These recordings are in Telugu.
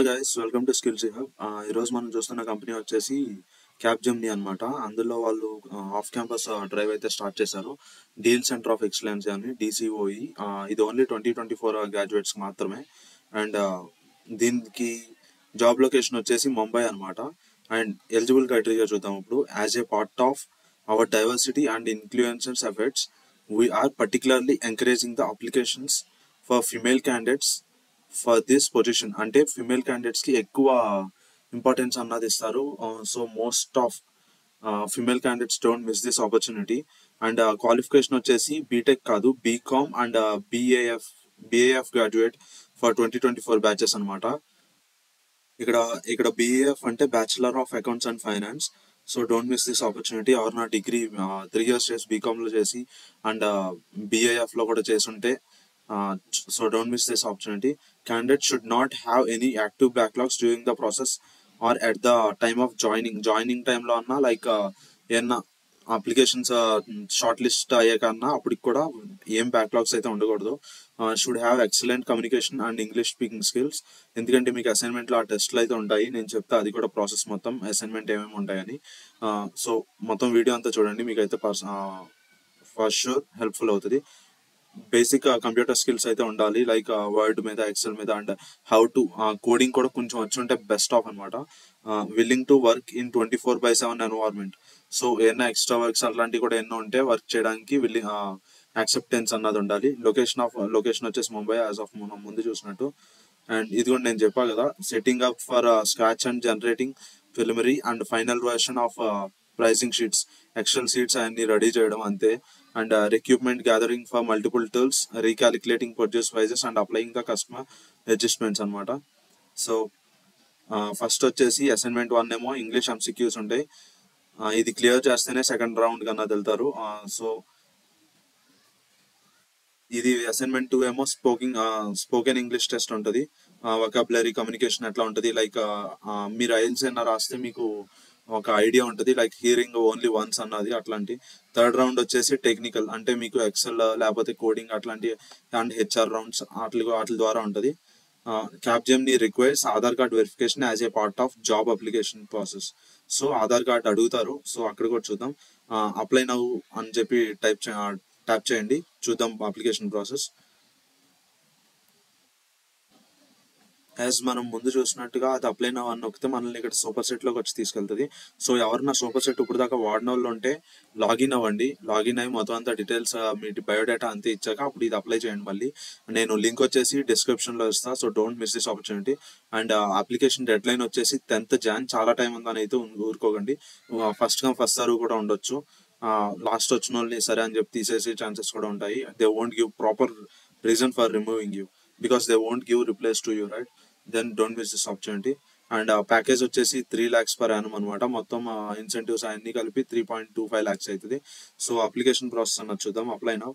Hi guys, welcome to skills hub. ఈరోజు మనం చూస్తున్న కంపెనీ వచ్చేసి క్యాప్జెమినీ అనమాట. అందులో వాళ్ళు ఆఫ్ క్యాంపస్ డ్రైవ్ అయితే స్టార్ట్ చేశారు. డీల్ సెంటర్ ఆఫ్ ఎక్సలెన్స్ అని DCOE. ఇది ఓన్లీ 2024 గ్రాడ్యుయేట్స్ మాత్రమే. అండ్ దీనికి జాబ్ లొకేషన్ వచ్చేసి ముంబై అనమాట. అండ్ ఎలిజిబుల్ క్రైటీరియా చూద్దాం ఇప్పుడు. As a part of our diversity and influencers efforts, we are particularly encouraging the applications for female candidates for this position. అంటే ఫిమేల్ క్యాండిడేట్స్ కి ఎక్కువ ఇంపార్టెన్స్ అన్నది ఇస్తారు. So most of female candidates don't miss this opportunity. And qualification వచ్చేసి బీటెక్ కాదు, BCom and BAF graduate for 2024 batches అనమాట. ఇక్కడ ఇక్కడ బిఏఎఫ్ అంటే bachelor of accounts and finance. So don't miss this opportunity. Or నా డిగ్రీ 3 years చేసి బీకామ్ లో చేసి అండ్ బిఏఎఫ్ లో కూడా చేసి ఉంటే, so don't miss this opportunity. Candidates should not have any active backlogs during the process or at the time of joining time లో అన్నా లైక్ ఏమన్నా అప్లికేషన్స్ షార్ట్ లిస్ట్ అయ్యాక అన్నా అప్పటికి కూడా ఏం బ్యాక్లాగ్స్ అయితే ఉండకూడదు. Should have excellent communication and English speaking skills. ఎందుకంటే మీకు అసైన్మెంట్లో ఆ టెస్ట్లు అయితే ఉంటాయి, నేను చెప్తా అది కూడా ప్రాసెస్ మొత్తం అసైన్మెంట్ ఏమేమి ఉంటాయని. సో మొత్తం వీడియో అంతా చూడండి, మీకైతే ఫర్ షూర్ హెల్ప్ఫుల్ అవుతుంది. బేసిక్ కంప్యూటర్ స్కిల్స్ అయితే ఉండాలి, లైక్ వర్డ్ మీద, ఎక్సెల్ మీద, అండ్ హౌ టు కోడింగ్ కూడా కొంచెం వచ్చి ఉంటే బెస్ట్ ఆఫ్ అనమాట. Willing to work in 24/7 environment. So ఏమైనా ఎక్స్ట్రా వర్క్స్ అలాంటివి కూడా ఎన్నో ఉంటే వర్క్ చేయడానికి యాక్సెప్టెన్స్ అన్నది ఉండాలి. లొకేషన్ వచ్చేసి ముంబై, యాజ్ ఆఫ్ మనం ముందు చూసినట్టు. అండ్ ఇది కూడా నేను చెప్పా కదా, setting up for scratch and generating preliminary and final version of pricing sheets, excel sheets అన్ని రెడీ చేయడం అంతే. And recruitment gathering for multiple tools, recalculating produce prices and applying the customer adjustments అనమాట. సో ఫస్ట్ వచ్చేసి అసైన్మెంట్ 1 ఏమో ఇంగ్లీష్ MCQs ఉంటాయి. ఇది క్లియర్ చేస్తేనే సెకండ్ రౌండ్ కన్నా వెళ్తారు. సో ఇది అసైన్మెంట్ 2 ఏమో స్పోకెన్ ఇంగ్లీష్ టెస్ట్ ఉంటుంది. వొకాబులరీ, కమ్యూనికేషన్ ఎట్లా ఉంటుంది, లైక్ మీరు ఐఎల్స్ అయినా రాస్తే మీకు ఒక ఐడియా ఉంటుంది, లైక్ హియరింగ్ ఓన్లీ వన్స్ అన్నది అట్లాంటి. థర్డ్ రౌండ్ వచ్చేసి టెక్నికల్, అంటే మీకు ఎక్సెల్ లేకపోతే కోడింగ్ అట్లాంటి అండ్ HR రౌండ్స్ వాటి ద్వారా ఉంటుంది. Capgemini requires Aadhaar card verification as a part of job application process. So Aadhaar card అడుగుతారు. సో అక్కడ కూడా చూద్దాం. అప్లై నౌ అని చెప్పి ట్యాప్ చేయండి, చూద్దాం అప్లికేషన్ ప్రాసెస్. యాజ్ మనం ముందు చూసినట్టుగా అది అప్లై నౌ అని నొక్కితే మనల్ని ఇక్కడ సూపర్ సెట్ లోకి వచ్చి తీసుకెళ్తుంది. సో ఎవరన్నా సూపర్ సెట్ ఇప్పుడు దాకా వాడిన వాళ్ళు ఉంటే లాగిన్ అవ్వండి. లాగిన్ అయ్యి మొత్తం అంతా డీటెయిల్స్, మీ బయోడేటా అంతా ఇచ్చాక అప్పుడు ఇది అప్లై చేయండి. మళ్ళీ నేను లింక్ వచ్చేసి డిస్క్రిప్షన్ లో ఇస్తా. So don't miss this opportunity. And application dead line వచ్చేసి 10th Jan. చాలా టైం ఉందని అయితే ఊరుకోకండి. ఫస్ట్ కమ్ ఫస్ట్ సర్వ్ కూడా ఉండొచ్చు. లాస్ట్ వచ్చిన వాళ్ళని సరే అని చెప్పి తీసేసే ఛాన్సెస్ కూడా ఉంటాయి. They won't give proper reason for removing you, because they won't give replace to you, right? Then don't miss this opportunity. And package వచ్చేసి 3 lakhs per annum అనమాట. మొత్తం ఇన్సెంటివ్స్ అన్ని కలిపి 3.25 lakhs అవుతుంది. సో అప్లికేషన్ ప్రాసెస్ అన్నది చూద్దాం. Apply now.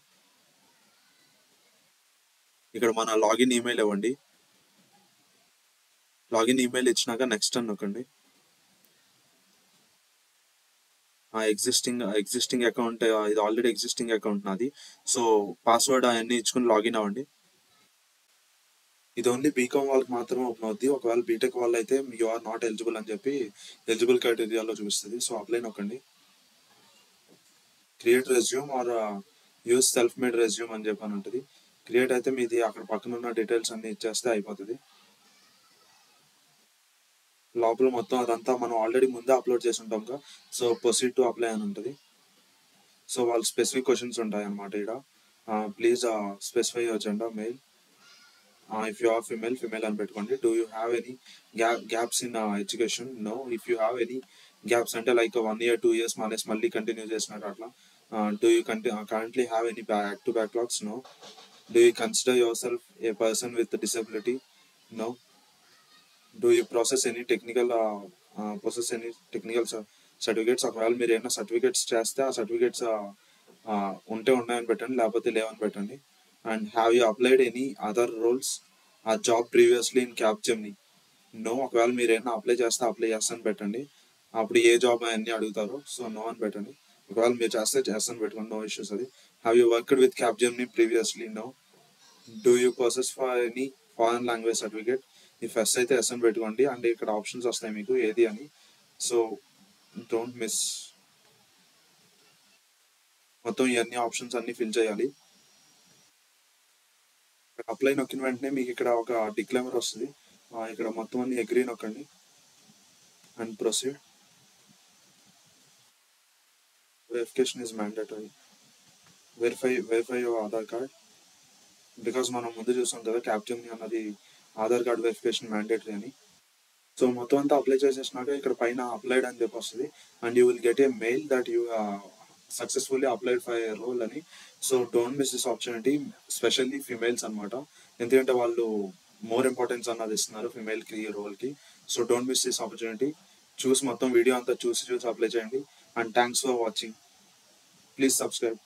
ఇక్కడ మన లాగిన్ ఈమెయిల్ ఇవ్వండి. లాగిన్ ఈమెయిల్ ఇచ్చినాక నెక్స్ట్ అని నొక్కండి. ఎగ్జిస్టింగ్ అకౌంట్, ఇది ఆల్రెడీ ఎగ్జిస్టింగ్ అకౌంట్ నాది. సో పాస్వర్డ్ అవన్నీ ఇచ్చుకుని లాగిన్ అవ్వండి. ఇది ఓన్లీ బీకామ్ వాళ్ళకి మాత్రమే ఓపెన్ అవుద్ది. ఒకవేళ బీటెక్ వాళ్ళు అయితే యు ఆర్ నాట్ ఎలిజిబుల్ అని చెప్పి ఎలిజిబుల్ క్రైటీరియాలో చూపిస్తుంది. సో అప్లై నొక్కండి. Create resume or use self made resume అని చెప్పి అని ఉంటుంది. క్రియేట్ అయితే మీది అక్కడ పక్కన ఉన్న డీటెయిల్స్ అన్ని ఇచ్చేస్తే అయిపోతుంది. లోపల మొత్తం అదంతా మనం ఆల్రెడీ ముందే అప్లోడ్ చేసి ఉంటాం కదా. సో ప్రొసీడ్ టు అప్లై అని ఉంటుంది. సో వాళ్ళు స్పెసిఫిక్ క్వశ్చన్స్ ఉంటాయి అన్నమాట. ఇక్కడ please specify your gender, male. If you are female అని పెట్టుకోండి. Do you have any gaps in education? No. If you have any gaps అంటే లైక్ 1 year 2 years మానేసి మళ్ళీ కంటిన్యూ చేసినట్టు అట్లా. Do you currently have any active backlogs? No. Do you consider yourself a person with disability? No. Do you process any technical certificates? ఒకవేళ మీరు ఏమైనా సర్టిఫికేట్స్ చేస్తే ఆ సర్టిఫికేట్స్ ఉంటే ఉన్నాయని పెట్టండి, లేకపోతే లేవని పెట్టండి. And have you applied any other roles ఆ job previously in Capgemini? No. ఒకవేళ మీరు ఏమైనా అప్లై చేస్తాను పెట్టండి. అప్పుడు ఏ జాబ్ అవన్నీ అడుగుతారు. సో నో అని పెట్టండి. ఒకవేళ మీరు చేస్తాను పెట్టుకోండి, నో ఇష్యూస్. అది have you worked with Capgemini previously? No. Do you process for any foreign language certificate? ఈ ఎస్ అయితే ఎస్ అని పెట్టుకోండి అండ్ ఇక్కడ ఆప్షన్స్ వస్తాయి మీకు ఏది అని. So don't miss. మొత్తం ఇవన్నీ ఆప్షన్స్ అన్ని ఫిల్ చేయాలి. అప్లై నొక్కిన వెంటనే మీకు ఇక్కడ ఒక డిక్లైమర్ వస్తుంది. ఇక్కడ మొత్తం అన్ని అగ్రీ నొక్కండి and proceed. Verification is mandatory. Verify your Aadhaar card. Because మనం ముందు చూసాం కదా క్యాప్జెమినీ అన్నది ఆధార్ కార్డ్ వెరిఫికేషన్ మ్యాండేటరీ అని. సో మొత్తం అంతా అప్లై చేసేసినాక ఇక్కడ పైన అప్లైడ్ అని చెప్పి వస్తుంది and you will get a mail that you successfully applied for a role అని. So don't miss this opportunity, specially females అనమాట. ఎందుకంటే వాళ్ళు మోర్ ఇంపార్టెన్స్ అన్నది ఇస్తున్నారు ఫిమేల్కి ఈ రోల్కి. So don't miss this opportunity. చూసి మొత్తం వీడియో అంతా చూసి అప్లై చేయండి and thanks for watching. Please subscribe.